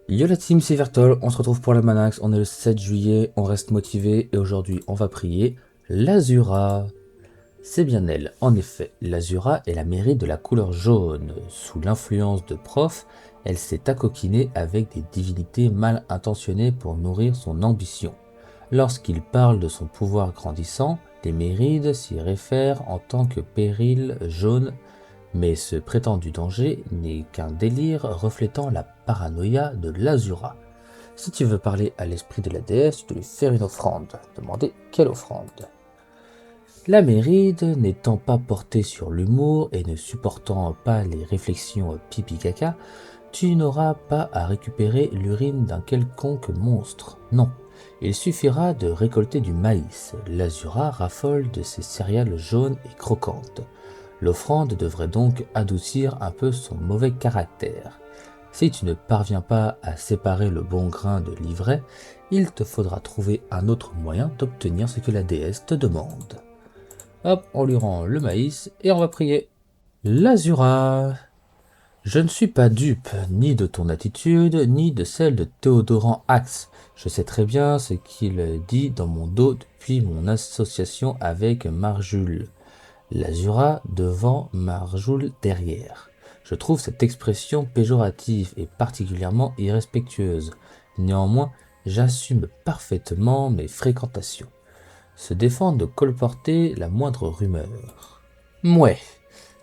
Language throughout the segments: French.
Yo la team, c'est Vertol, on se retrouve pour la Manax, on est le 7 juillet, on reste motivé et aujourd'hui on va prier l'Azura. C'est bien elle, en effet, l'Azura est la mairie de la couleur jaune. Sous l'influence de Prof, elle s'est accoquinée avec des divinités mal intentionnées pour nourrir son ambition. Lorsqu'il parle de son pouvoir grandissant, les Mérides s'y réfèrent en tant que péril jaune, mais ce prétendu danger n'est qu'un délire reflétant la paranoïa de l'Azura. Si tu veux parler à l'esprit de la déesse, tu dois lui faire une offrande. Demandez quelle offrande. La Méride, n'étant pas portée sur l'humour et ne supportant pas les réflexions pipi-caca, tu n'auras pas à récupérer l'urine d'un quelconque monstre. Non, il suffira de récolter du maïs. L'Azura raffole de ces céréales jaunes et croquantes. L'offrande devrait donc adoucir un peu son mauvais caractère. Si tu ne parviens pas à séparer le bon grain de l'ivraie, il te faudra trouver un autre moyen d'obtenir ce que la déesse te demande. Hop, on lui rend le maïs et on va prier. L'Azura. Je ne suis pas dupe, ni de ton attitude, ni de celle de Théodoran Axe. Je sais très bien ce qu'il dit dans mon dos depuis mon association avec Marjule. L'Azura devant, Marjoul derrière. Je trouve cette expression péjorative et particulièrement irrespectueuse. Néanmoins, j'assume parfaitement mes fréquentations. Se défendre de colporter la moindre rumeur. Mouais,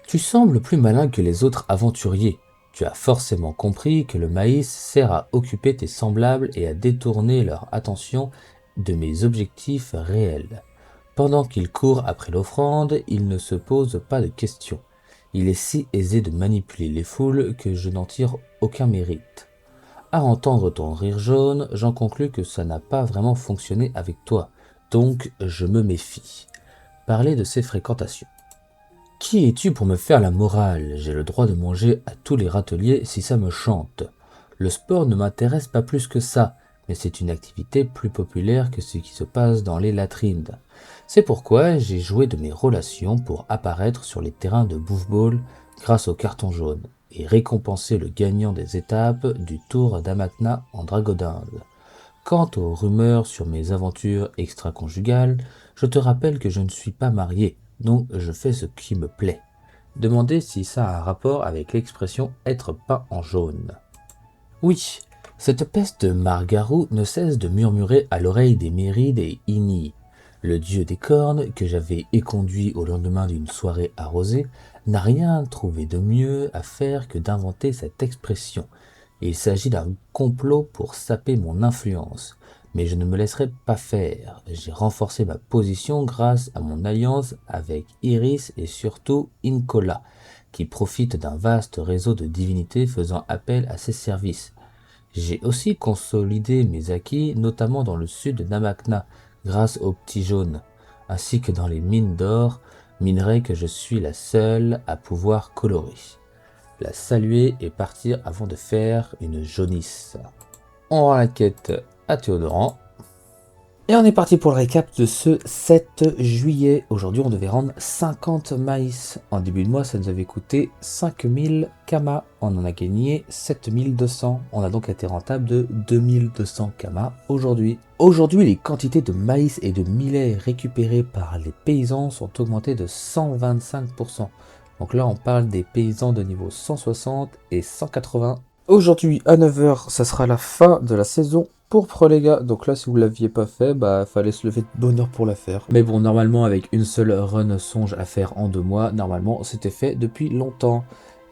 tu sembles plus malin que les autres aventuriers. Tu as forcément compris que le maïs sert à occuper tes semblables et à détourner leur attention de mes objectifs réels. Pendant qu'il court après l'offrande, il ne se pose pas de questions. Il est si aisé de manipuler les foules que je n'en tire aucun mérite. À entendre ton rire jaune, j'en conclus que ça n'a pas vraiment fonctionné avec toi, donc je me méfie. Parler de ses fréquentations. Qui es-tu pour me faire la morale? J'ai le droit de manger à tous les râteliers si ça me chante. Le sport ne m'intéresse pas plus que ça, mais c'est une activité plus populaire que ce qui se passe dans les latrines. C'est pourquoi j'ai joué de mes relations pour apparaître sur les terrains de bouffball grâce au carton jaune et récompenser le gagnant des étapes du Tour d'Amakna en Dragodinde. Quant aux rumeurs sur mes aventures extra-conjugales, je te rappelle que je ne suis pas marié, donc je fais ce qui me plaît. Demandez si ça a un rapport avec l'expression être peint en jaune. Oui, cette peste de Margarou ne cesse de murmurer à l'oreille des Mérides et Ini. Le dieu des cornes, que j'avais éconduit au lendemain d'une soirée arrosée, n'a rien trouvé de mieux à faire que d'inventer cette expression. Il s'agit d'un complot pour saper mon influence. Mais je ne me laisserai pas faire. J'ai renforcé ma position grâce à mon alliance avec Iris et surtout Incola, qui profite d'un vaste réseau de divinités faisant appel à ses services. J'ai aussi consolidé mes acquis, notamment dans le sud de Namakna, grâce aux petits jaunes, ainsi que dans les mines d'or, minerais que je suis la seule à pouvoir colorer. La saluer et partir avant de faire une jaunisse. On rend la quête à Théodoran. Et on est parti pour le récap de ce 7 juillet. Aujourd'hui, on devait rendre 50 maïs. En début de mois, ça nous avait coûté 5000 kamas. On en a gagné 7200. On a donc été rentable de 2200 kamas aujourd'hui. Aujourd'hui, les quantités de maïs et de millet récupérées par les paysans sont augmentées de 125%. Donc là, on parle des paysans de niveau 160 et 180. Aujourd'hui, à 9h, ça sera la fin de la saison pourpre, les gars. Donc là, si vous ne l'aviez pas fait, bah fallait se lever de bonne heure pour la faire. Mais bon, normalement, avec une seule run songe à faire en 2 mois, normalement, c'était fait depuis longtemps.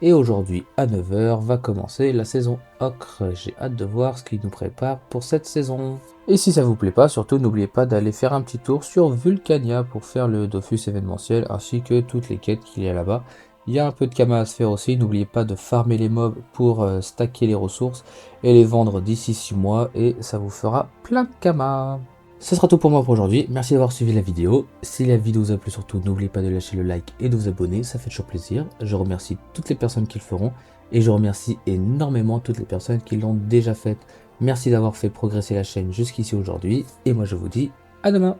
Et aujourd'hui, à 9h, va commencer la saison ocre. J'ai hâte de voir ce qu'il nous prépare pour cette saison. Et si ça vous plaît pas, surtout n'oubliez pas d'aller faire un petit tour sur Vulcania pour faire le Dofus événementiel ainsi que toutes les quêtes qu'il y a là-bas. Il y a un peu de kamas à se faire aussi, n'oubliez pas de farmer les mobs pour stacker les ressources et les vendre d'ici 6 mois et ça vous fera plein de kamas. Ce sera tout pour moi pour aujourd'hui, merci d'avoir suivi la vidéo. Si la vidéo vous a plu surtout, n'oubliez pas de lâcher le like et de vous abonner, ça fait toujours plaisir. Je remercie toutes les personnes qui le feront et je remercie énormément toutes les personnes qui l'ont déjà fait. Merci d'avoir fait progresser la chaîne jusqu'ici aujourd'hui et moi je vous dis à demain.